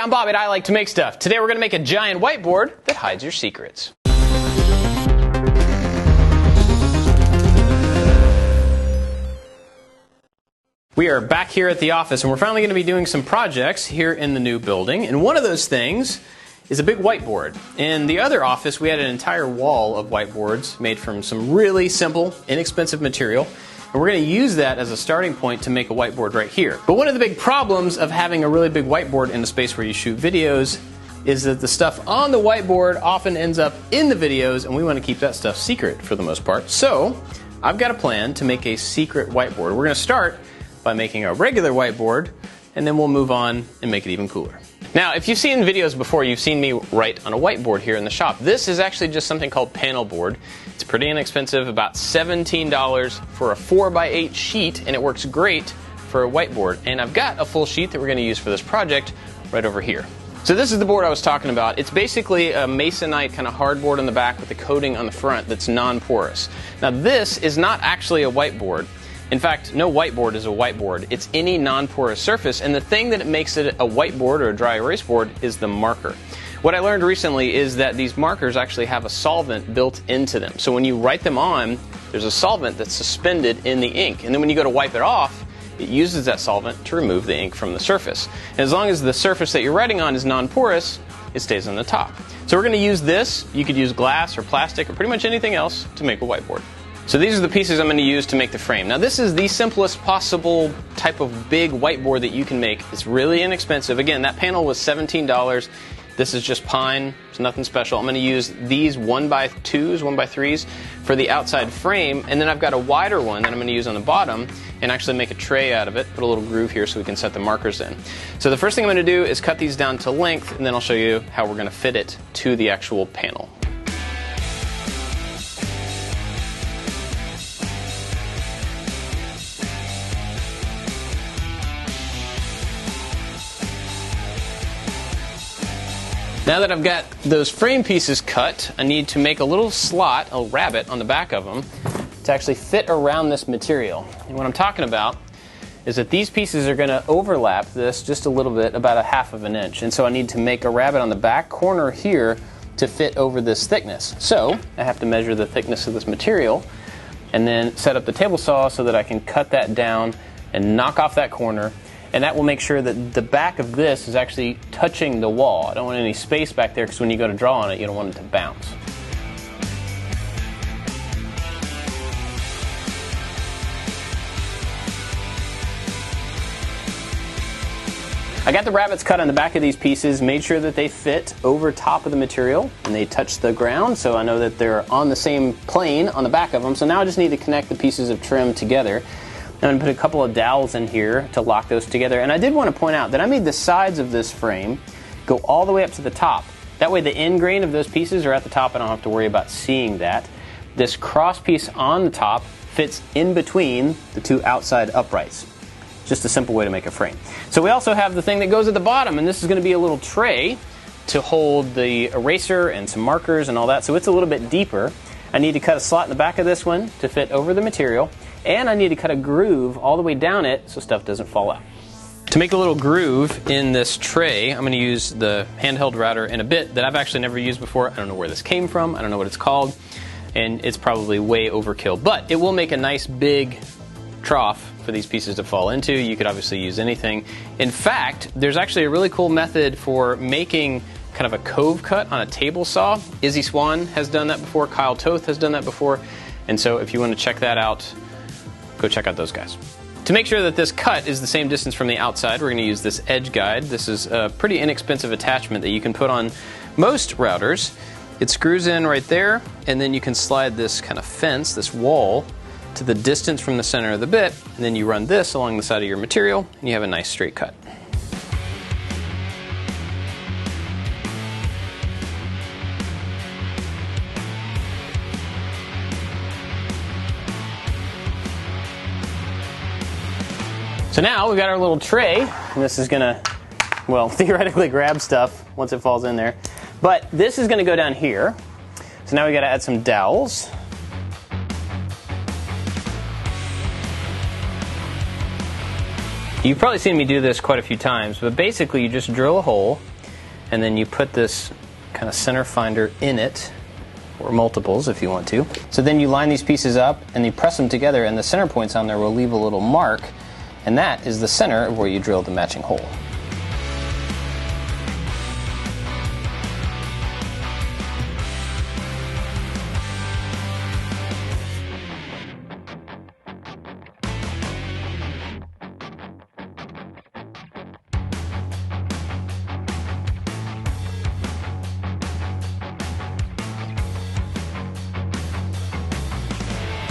I'm Bob at I Like to Make Stuff. Today we're going to make a giant whiteboard that hides your secrets. We are back here at the office and we're finally going to be doing some projects here in the new building. And one of those things is a big whiteboard. In the other office we had an entire wall of whiteboards made from some really simple, inexpensive material. And we're going to use that as a starting point to make a whiteboard right here. But one of the big problems of having a really big whiteboard in a space where you shoot videos is that the stuff on the whiteboard often ends up in the videos, and we want to keep that stuff secret for the most part. So I've got a plan to make a secret whiteboard. We're going to start by making a regular whiteboard, and then we'll move on and make it even cooler. Now, if you've seen videos before, you've seen me write on a whiteboard here in the shop. This is actually just something called panel board. It's pretty inexpensive, about $17 for a 4x8 sheet, and it works great for a whiteboard. And I've got a full sheet that we're going to use for this project right over here. So this is the board I was talking about. It's basically a masonite kind of hardboard on the back with a coating on the front that's non-porous. Now this is not actually a whiteboard. In fact, no whiteboard is a whiteboard. It's any non-porous surface, and the thing that makes it a whiteboard or a dry erase board is the marker. What I learned recently is that these markers actually have a solvent built into them. So when you write them on, there's a solvent that's suspended in the ink. And then when you go to wipe it off, it uses that solvent to remove the ink from the surface. And as long as the surface that you're writing on is non-porous, it stays on the top. So we're going to use this. You could use glass or plastic or pretty much anything else to make a whiteboard. So these are the pieces I'm going to use to make the frame. Now this is the simplest possible type of big whiteboard that you can make. It's really inexpensive. Again, that panel was $17. This is just pine. It's nothing special. I'm going to use these 1x2s, 1x3s for the outside frame, and then I've got a wider one that I'm going to use on the bottom and actually make a tray out of it, put a little groove here so we can set the markers in. So the first thing I'm going to do is cut these down to length, and then I'll show you how we're going to fit it to the actual panel. Now that I've got those frame pieces cut, I need to make a little slot, a rabbet on the back of them, to actually fit around this material. And what I'm talking about is that these pieces are going to overlap this just a little bit, about 1/2 of an inch. And so I need to make a rabbet on the back corner here to fit over this thickness. So I have to measure the thickness of this material and then set up the table saw so that I can cut that down and knock off that corner. And that will make sure that the back of this is actually touching the wall. I don't want any space back there because when you go to draw on it, you don't want it to bounce. I got the rabbets cut on the back of these pieces, made sure that they fit over top of the material and they touch the ground, so I know that they're on the same plane on the back of them. So now I just need to connect the pieces of trim together. I'm going to put a couple of dowels in here to lock those together. And I did want to point out that I made the sides of this frame go all the way up to the top. That way the end grain of those pieces are at the top. I don't have to worry about seeing that. This cross piece on the top fits in between the two outside uprights. Just a simple way to make a frame. So we also have the thing that goes at the bottom, and this is going to be a little tray to hold the eraser and some markers and all that. So it's a little bit deeper. I need to cut a slot in the back of this one to fit over the material. And I need to cut a groove all the way down it so stuff doesn't fall out. To make a little groove in this tray, I'm going to use the handheld router in a bit that I've actually never used before. I don't know where this came from. I don't know what it's called. And it's probably way overkill. But it will make a nice big trough for these pieces to fall into. You could obviously use anything. In fact, there's actually a really cool method for making kind of a cove cut on a table saw. Izzy Swan has done that before. Kyle Toth has done that before. And so if you want to check that out, go check out those guys. To make sure that this cut is the same distance from the outside, we're going to use this edge guide. This is a pretty inexpensive attachment that you can put on most routers. It screws in right there, and then you can slide this kind of fence, this wall, to the distance from the center of the bit, and then you run this along the side of your material, and you have a nice straight cut. So now we've got our little tray, and this is going to, well, theoretically grab stuff once it falls in there. But this is going to go down here. So now we've got to add some dowels. You've probably seen me do this quite a few times, but basically you just drill a hole and then you put this kind of center finder in it, or multiples if you want to. So then you line these pieces up and you press them together, and the center points on there will leave a little mark, and that is the center of where you drill the matching hole.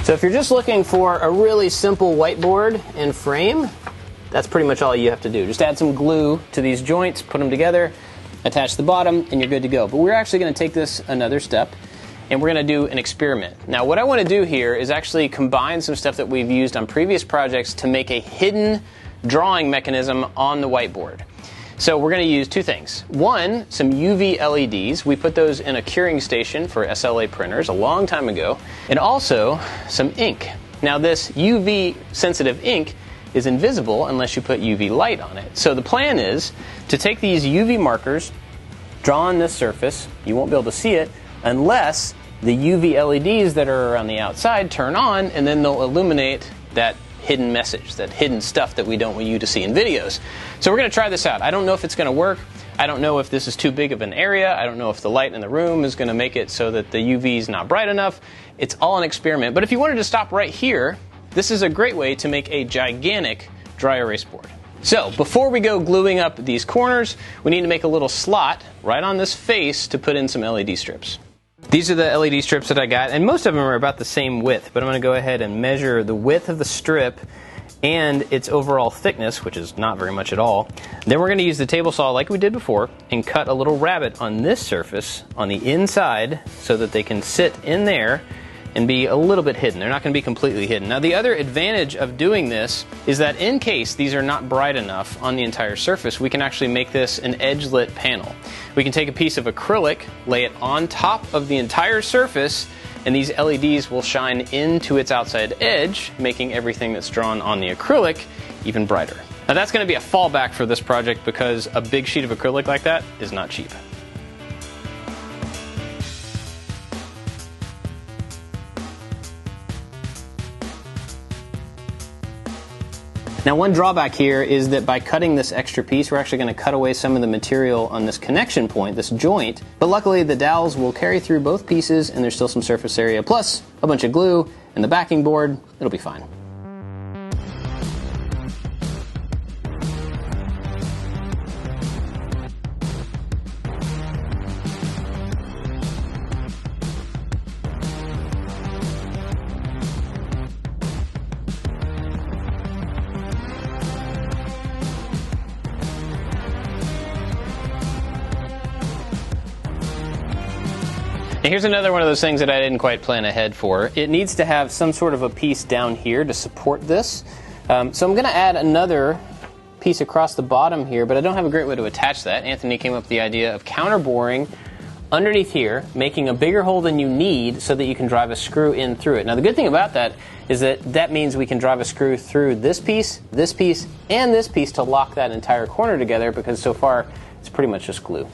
So if you're just looking for a really simple whiteboard and frame, that's pretty much all you have to do. Just add some glue to these joints, put them together, attach the bottom, and you're good to go. But we're actually going to take this another step, and we're going to do an experiment. Now, what I want to do here is actually combine some stuff that we've used on previous projects to make a hidden drawing mechanism on the whiteboard. So we're going to use two things. One, some UV LEDs. We put those in a curing station for SLA printers a long time ago. And also some ink. Now this UV sensitive ink is invisible unless you put UV light on it. So the plan is to take these UV markers, draw on this surface. You won't be able to see it unless the UV LEDs that are around the outside turn on, and then they'll illuminate that hidden message, that hidden stuff that we don't want you to see in videos. So we're going to try this out. I don't know if it's going to work. I don't know if this is too big of an area. I don't know if the light in the room is going to make it so that the UV is not bright enough. It's all an experiment. But if you wanted to stop right here, this is a great way to make a gigantic dry erase board. So before we go gluing up these corners, we need to make a little slot right on this face to put in some LED strips. These are the LED strips that I got, and most of them are about the same width, but I'm going to go ahead and measure the width of the strip and its overall thickness, which is not very much at all. Then we're going to use the table saw like we did before and cut a little rabbet on this surface on the inside so that they can sit in there and be a little bit hidden. They're not going to be completely hidden. Now the other advantage of doing this is that in case these are not bright enough on the entire surface, we can actually make this an edge-lit panel. We can take a piece of acrylic, lay it on top of the entire surface, and these LEDs will shine into its outside edge, making everything that's drawn on the acrylic even brighter. Now that's going to be a fallback for this project because a big sheet of acrylic like that is not cheap. Now one drawback here is that by cutting this extra piece, we're actually going to cut away some of the material on this connection point, this joint. But luckily the dowels will carry through both pieces and there's still some surface area, plus a bunch of glue and the backing board. It'll be fine. Now here's another one of those things that I didn't quite plan ahead for. It needs to have some sort of a piece down here to support this. So I'm going to add another piece across the bottom here, but I don't have a great way to attach that. Anthony came up with the idea of counterboring underneath here, making a bigger hole than you need so that you can drive a screw in through it. Now the good thing about that is that means we can drive a screw through this piece, and this piece to lock that entire corner together, because so far it's pretty much just glue.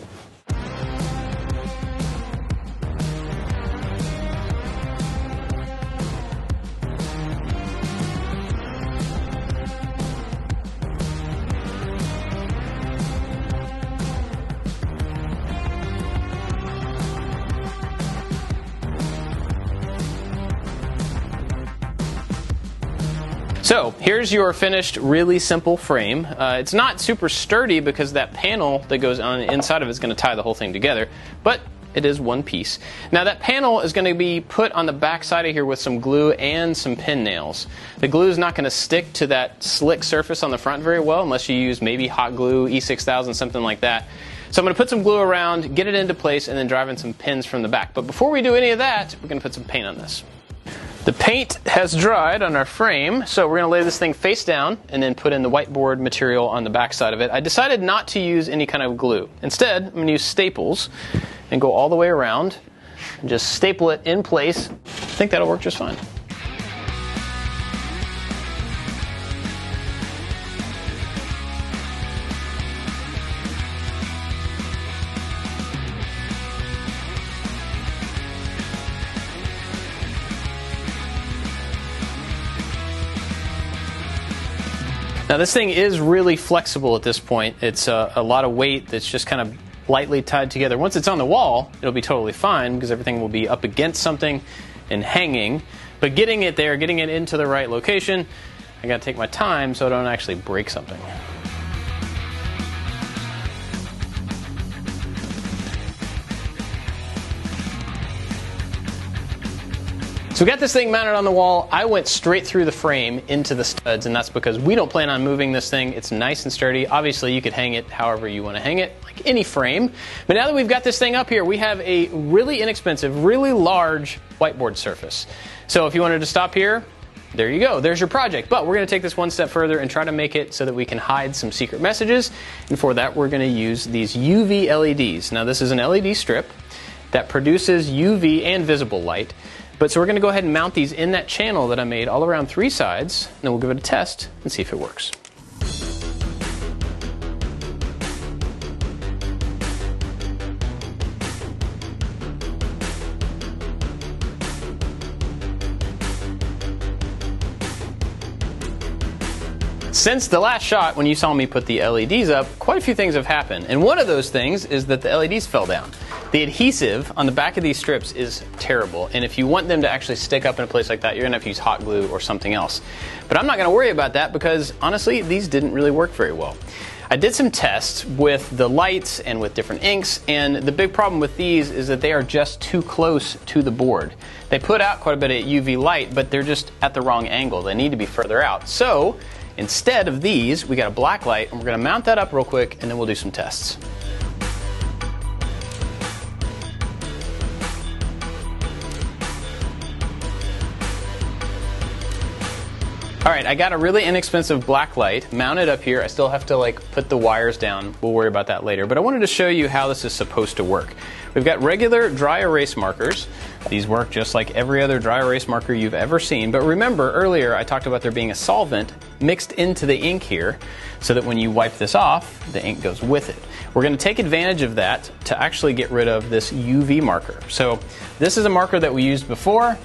So here's your finished, really simple frame. It's not super sturdy because that panel that goes on the inside of it is going to tie the whole thing together, but it is one piece. Now that panel is going to be put on the back side of here with some glue and some pin nails. The glue is not going to stick to that slick surface on the front very well unless you use maybe hot glue, E6000, something like that. So I'm going to put some glue around, get it into place, and then drive in some pins from the back. But before we do any of that, we're going to put some paint on this. The paint has dried on our frame, so we're going to lay this thing face down and then put in the whiteboard material on the back side of it. I decided not to use any kind of glue. Instead, I'm going to use staples and go all the way around and just staple it in place. I think that'll work just fine. Now this thing is really flexible at this point. It's a lot of weight that's just kind of lightly tied together. Once it's on the wall, it'll be totally fine because everything will be up against something and hanging. But getting it there, getting it into the right location, I gotta take my time so I don't actually break something. So we got this thing mounted on the wall. I went straight through the frame into the studs, and that's because we don't plan on moving this thing. It's nice and sturdy. Obviously, you could hang it however you want to hang it, like any frame. But now that we've got this thing up here, we have a really inexpensive, really large whiteboard surface. So if you wanted to stop here, there you go. There's your project. But we're going to take this one step further and try to make it so that we can hide some secret messages. And for that, we're going to use these UV LEDs. Now, this is an LED strip that produces UV and visible light. But so we're going to go ahead and mount these in that channel that I made all around 3 sides, and then we'll give it a test and see if it works. Since the last shot, when you saw me put the LEDs up, quite a few things have happened. And one of those things is that the LEDs fell down. The adhesive on the back of these strips is terrible, and if you want them to actually stick up in a place like that, you're going to have to use hot glue or something else. But I'm not going to worry about that because, honestly, these didn't really work very well. I did some tests with the lights and with different inks, and the big problem with these is that they are just too close to the board. They put out quite a bit of UV light, but they're just at the wrong angle. They need to be further out. So, instead of these, we got a black light, and we're going to mount that up real quick, and then we'll do some tests. All right, I got a really inexpensive black light mounted up here. I still have to put the wires down. We'll worry about that later. But I wanted to show you how this is supposed to work. We've got regular dry erase markers. These work just like every other dry erase marker you've ever seen. But remember, earlier I talked about there being a solvent mixed into the ink here so that when you wipe this off, the ink goes with it. We're going to take advantage of that to actually get rid of this UV marker. So this is a marker that we used before.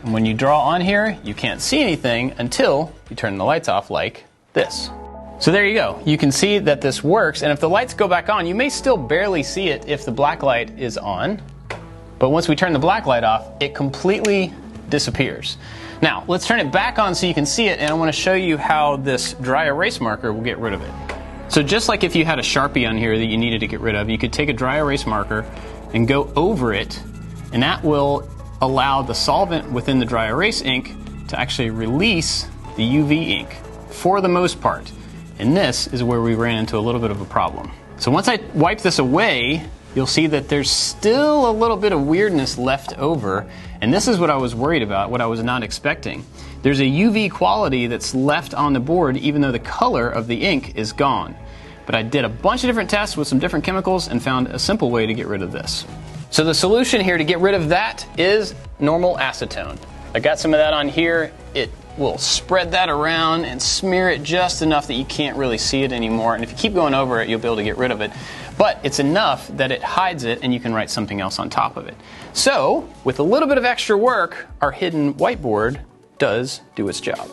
And when you draw on here, you can't see anything until you turn the lights off like this. So there you go. You can see that this works, and if the lights go back on, you may still barely see it if the black light is on. But once we turn the black light off, it completely disappears. Now, let's turn it back on so you can see it, and I want to show you how this dry erase marker will get rid of it. So just like if you had a Sharpie on here that you needed to get rid of, you could take a dry erase marker and go over it, and that will allow the solvent within the dry erase ink to actually release the UV ink for the most part. And this is where we ran into a little bit of a problem. So once I wipe this away, you'll see that there's still a little bit of weirdness left over, and this is what I was worried about, what I was not expecting. There's a UV quality that's left on the board even though the color of the ink is gone. But I did a bunch of different tests with some different chemicals and found a simple way to get rid of this. So the solution here to get rid of that is normal acetone. I got some of that on here. It will spread that around and smear it just enough that you can't really see it anymore. And if you keep going over it, you'll be able to get rid of it. But it's enough that it hides it and you can write something else on top of it. So with a little bit of extra work, our hidden whiteboard does do its job.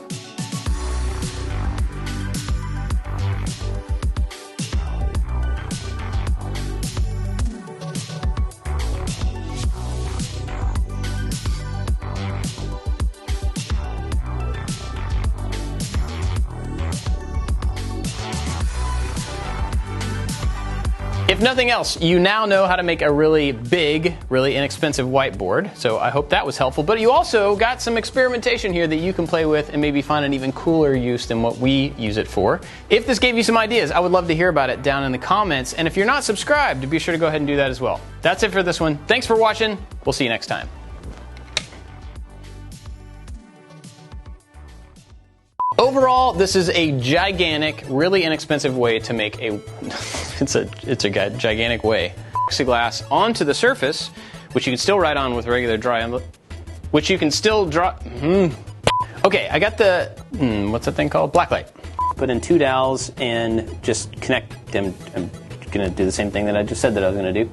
If nothing else, you now know how to make a really big, really inexpensive whiteboard, so I hope that was helpful. But you also got some experimentation here that you can play with and maybe find an even cooler use than what we use it for. If this gave you some ideas, I would love to hear about it down in the comments. And if you're not subscribed, be sure to go ahead and do that as well. That's it for this one. Thanks for watching. We'll see you next time. Overall, this is a gigantic, really inexpensive way to make a, it's a gigantic way. Plexiglass onto the surface, which you can still write on with regular dry, which you can still draw, Okay, I got the, what's that thing called? Blacklight. Put in 2 dowels and just connect them. I'm gonna do the same thing that I just said that I was gonna do.